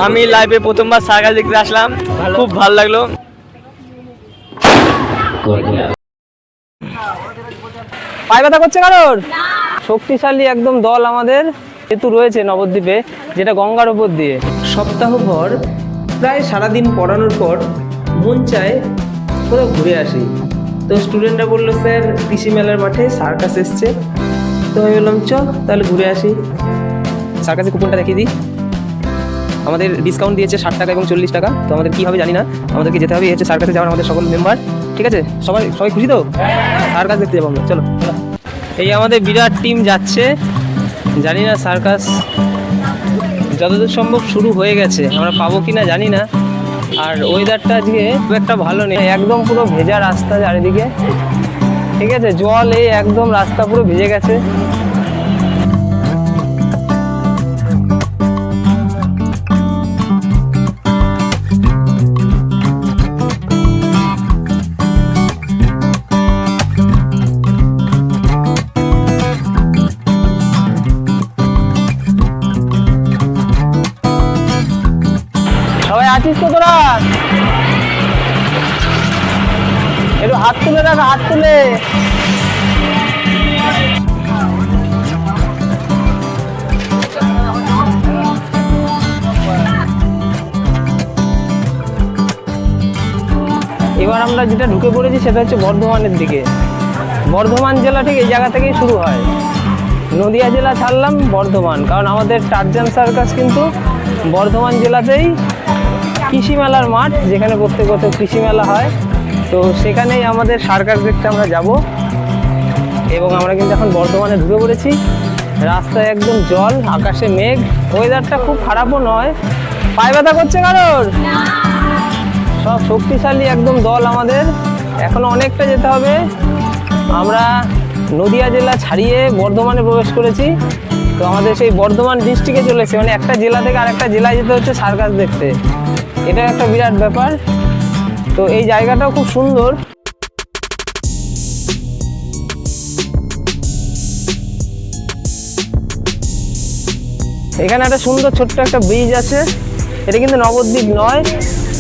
আমি লাইভে প্রথমবার সার্কাস দেখতে আসলাম, খুব ভালো লাগলো। পায়ে ব্যথা করছে কারোর? শক্তিশালী একদম দল আমাদের সেতু রয়েছে নবদ্বীপে, যেটা গঙ্গার উপর দিয়ে। সপ্তাহভর প্রায় সারাদিন পড়ানোর পর মন চায় কোথাও ঘুরে আসি। তো স্টুডেন্টরা বললো স্যার কৃষি মেলার মাঠে সার্কাস এসছে। তো আমি বললাম চ তাহলে ঘুরে আসি। সার্কাসের কুপনটা দেখিয়ে দিই। আমাদের ডিসকাউন্ট দিয়েছে 60 টাকা এবং 40 টাকা। তো আমাদের কী হবে জানি না, আমাদেরকে যেতে হবে। হচ্ছে সার্কাসে যাওয়ার আমাদের সকল মেম্বার, ঠিক আছে? সবাই খুশি তো? সার্কাস দেখতে যাবো আমরা, চলো। এই আমাদের বিরাট টিম যাচ্ছে, জানি না সার্কাস যতদূর সম্ভব শুরু হয়ে গেছে, আমরা পাবো কি না জানি না। আর ওয়েদারটা আজকে খুব একটা ভালো নেই, একদম পুরো ভেজা রাস্তা চারিদিকে, ঠিক আছে? জল এই একদম রাস্তা পুরো ভিজে গেছে। সবাই আছিস তো তোরা? একটু হাত তুলে রাখ, হাত তুলে। এবার আমরা যেটা ঢুকে পড়েছি সেটা হচ্ছে বর্ধমানের দিকে। বর্ধমান জেলা ঠিক এই জায়গা থেকেই শুরু হয়। নদিয়া জেলা ছাড়লাম বর্ধমান, কারণ আমাদের টারজান সার্কাস কিন্তু বর্ধমান জেলাতেই কৃষি মেলার মাঠ, যেখানে প্রত্যেক বছর কৃষি মেলা হয়। তো সেখানেই আমাদের সার্কাস দেখতে আমরা যাব। এবং আমরা কিন্তু এখন বর্ধমানে ঢুকে পড়েছি। রাস্তায় একদম জল, আকাশে মেঘ, ওয়েদারটা খুব খারাপও নয়। পায়ে ব্যথা করছে কারোর? সব শক্তিশালী একদম দল আমাদের। এখনো অনেকটা যেতে হবে। আমরা নদিয়া জেলা ছাড়িয়ে বর্ধমানে প্রবেশ করেছি। তো আমাদের সেই বর্ধমান ডিস্ট্রিক্টে চলেছে, মানে একটা জেলা থেকে আরেকটা জেলায় যেতে হচ্ছে সার্কাস দেখতে। এটা একটা বিরাট ব্যাপার। তো এই জায়গাটাও খুব সুন্দর। এখানে একটা সুন্দর ছোট্ট একটা ব্রিজ আছে। এটা কিন্তু নবদ্বীপ নয়,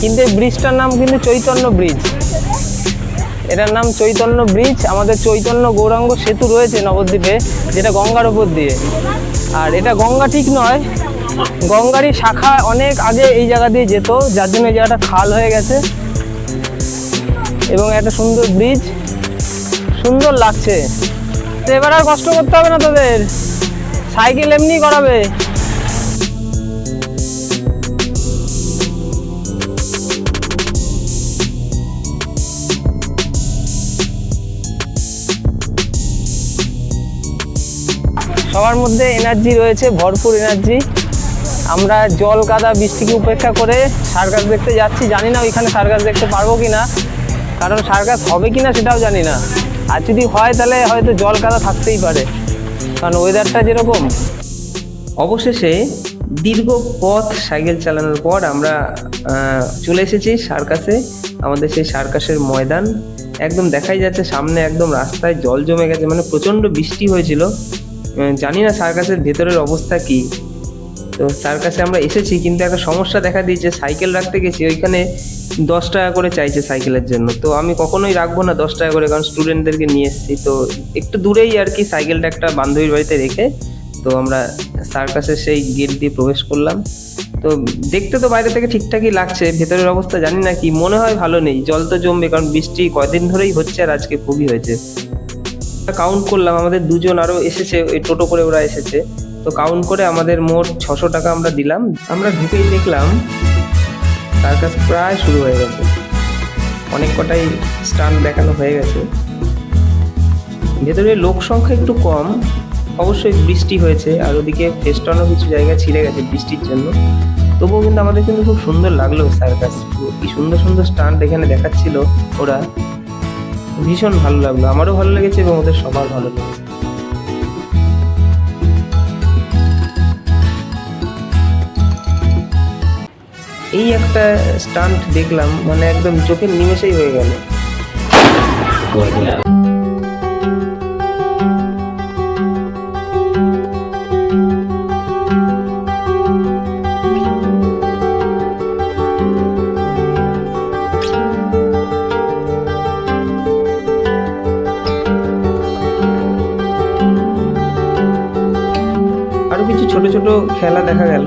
কিন্তু এই ব্রিজটার নাম কিন্তু চৈতন্য ব্রিজ। এটার নাম চৈতন্য ব্রিজ। আমাদের চৈতন্য গৌরাঙ্গ সেতু রয়েছে নবদ্বীপে, যেটা গঙ্গার উপর দিয়ে। আর এটা গঙ্গা ঠিক নয়, গঙ্গারই শাখা অনেক আগে এই জায়গা দিয়ে যেত, যার জন্য এই জায়গাটা খাল হয়ে গেছে। এবং একটা সুন্দর ব্রিজ, সুন্দর লাগছে। তো এবার আর কষ্ট করতে হবে না তোদের, সাইকেল এমনি করাবে। সবার মধ্যে এনার্জি রয়েছে, ভরপুর এনার্জি। আমরা জল কাদা বৃষ্টিকে উপেক্ষা করে সার্কাস দেখতে যাচ্ছি। জানি না ওইখানে সার্কাস দেখতে পারবো কি না, কারণ সার্কাস হবে কি না সেটাও জানি না। আর যদি হয় তাহলে হয়তো জল কাদা থাকতেই পারে, কারণ ওয়েদারটা যেরকম। অবশেষে দীর্ঘ পথ সাইকেল চালানোর পর আমরা চলে এসেছি সার্কাসে। আমাদের সেই সার্কাসের ময়দান একদম দেখাই যাচ্ছে সামনে, একদম রাস্তায় জল জমে গেছে, মানে প্রচণ্ড বৃষ্টি হয়েছিল। জানি না সার্কাসের ভেতরের অবস্থা কি। তো সার্কাসে আমরা এসেছি, কিন্তু একটা সমস্যা দেখা দিয়েছে। সাইকেল রাখতে গেছি, ওইখানে 10 টাকা করে চাইছে সাইকেলের জন্য। তো আমি কখনোই রাখবো না 10 টাকা করে, কারণ স্টুডেন্টদেরকে নিয়ে এসেছি। তো একটু দূরেই আর কি সাইকেলটা একটা বান্ধবীর বাড়িতে রেখে তো আমরা সার্কাসের সেই গেট দিয়ে প্রবেশ করলাম। তো দেখতে তো বাইরে থেকে ঠিকঠাকই লাগছে, ভেতরের অবস্থা জানি না কি। মনে হয় ভালো নেই, জল তো জমবে, কারণ বৃষ্টি কয়দিন ধরেই হচ্ছে আর আজকে খুবই হয়েছে। কাউন্ট করলাম, আমাদের দুজন আরও এসেছে, ওই টোটো করে ওরা এসেছে। তো কাউন্ট করে আমাদের মোট 600 টাকা আমরা দিলাম। আমরা ঢুকেই দেখলাম সার্কাস প্রায় শুরু হয়ে গেছে, অনেক কটাই স্টান্ট দেখানো হয়ে গেছে। ভেতরে লোক সংখ্যা একটু কম, অবশ্যই বৃষ্টি হয়েছে, আর ওদিকে ফেস্টনও কিছু জায়গা ছিঁড়ে গেছে বৃষ্টির জন্য। তবুও কিন্তু আমাদের কিন্তু খুব সুন্দর লাগলো সার্কাস। কি সুন্দর সুন্দর স্টান্ট এখানে দেখাচ্ছিল ওরা, ভীষণ ভালো লাগলো। আমারও ভালো লেগেছে এবং ওদের সবার ভালো লেগেছে। এই একটা স্টান্ট দেখলাম, মানে একদম চোখের নিমেষেই হয়ে গেল। ছোট ছোট খেলা দেখা গেল।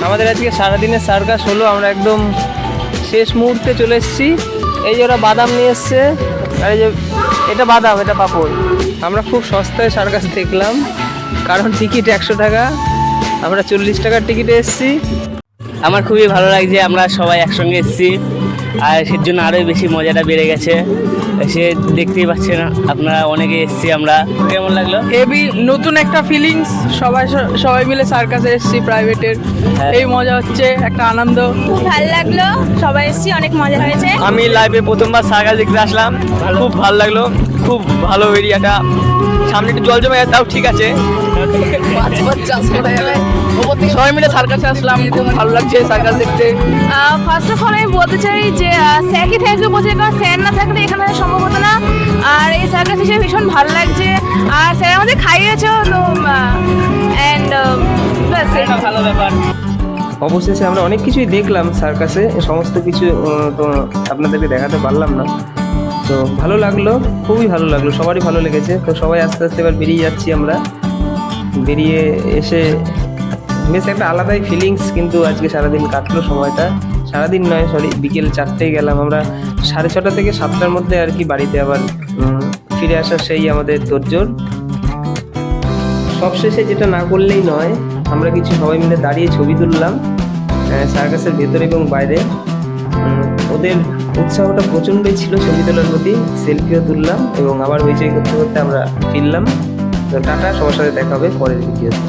আমাদের আজকে সারাদিনের সার্কাস হলো, আমরা একদম শেষ মুহূর্তে চলে এসেছি। এই যে ওরা বাদাম নিয়ে এসছে, আর এই যে এটা বাদাম, এটা পাঁপড়। আমরা খুব সস্তায় সার্কাস দেখলাম, কারণ টিকিট 100 টাকা, আমরা 40 টাকার টিকিটে এসেছি। আমার খুবই ভালো লাগছে, আমরা সবাই একসঙ্গে এসেছি, আর সের জন্য আরোই বেশি মজাটা বেড়ে গেছে। সে দেখতেই পাচ্ছেন আপনারা, অনেকে এসেছি আমরা। কেমন লাগলো? হেভি নতুন একটা ফিলিংস, সবাই মিলে সার্কাসে এসেছি প্রাইভেটের, এই মজা হচ্ছে, একটা আনন্দ। খুব ভালো লাগলো, সবাই এসেছি, অনেক মজা হয়েছে। আমি লাইভে প্রথমবার সার্কাস দেখতে আসলাম, খুব ভালো লাগলো, খুব ভালো এরিয়াটা। সামনে একটু জল জমে তাও ঠিক আছে। সবাই মিলে সার্কাসে আসলাম, খুব ভালো লাগছে সার্কাস দেখতে। ফার্স্ট অফ অল আমি বলতে চাই যে স্যারকে থ্যাংক ইউ বলছি, কারণ স্যার না থাকলে এখানে সম্ভব হতো না। আর এই সার্কাস হিসেবে ভীষণ ভালো লাগছে, আর স্যার আমাদের খাইয়েছো তো, অ্যান্ড ভালো ব্যাপার। অবশেষে আমরা অনেক কিছুই দেখলাম সার্কাসে, সমস্ত কিছু তো আপনাদেরকে দেখাতে পারলাম না। তো ভালো লাগলো, খুবই ভালো লাগলো, সবারই ভালো লেগেছে। তো সবাই আস্তে আস্তে এবার বেরিয়ে যাচ্ছি আমরা। বেরিয়ে এসে বেশ একটা আলাদাই ফিলিংস, কিন্তু আজকে সারাদিন কাটলো সময়টা। সারাদিন নয়, সরি, বিকেল 4টায় গেলাম আমরা। 6:30 থেকে 7টার মধ্যে আর কি বাড়িতে আবার ফিরে আসার সেই আমাদের তোড়জোড়। সবশেষে যেটা না করলেই নয়, আমরা কিছু সবাই মিলে দাঁড়িয়ে ছবি তুললাম সার্কাসের ভেতরে এবং বাইরে। ওদের উৎসাহটা প্রচণ্ডই ছিল ছবি তোলার প্রতি। সেলফিও তুললাম এবং আবার হইচই করতে করতে আমরা ফিরলাম। তো টাটা, সবার সাথে দেখা হবে পরের ভিডিওতে।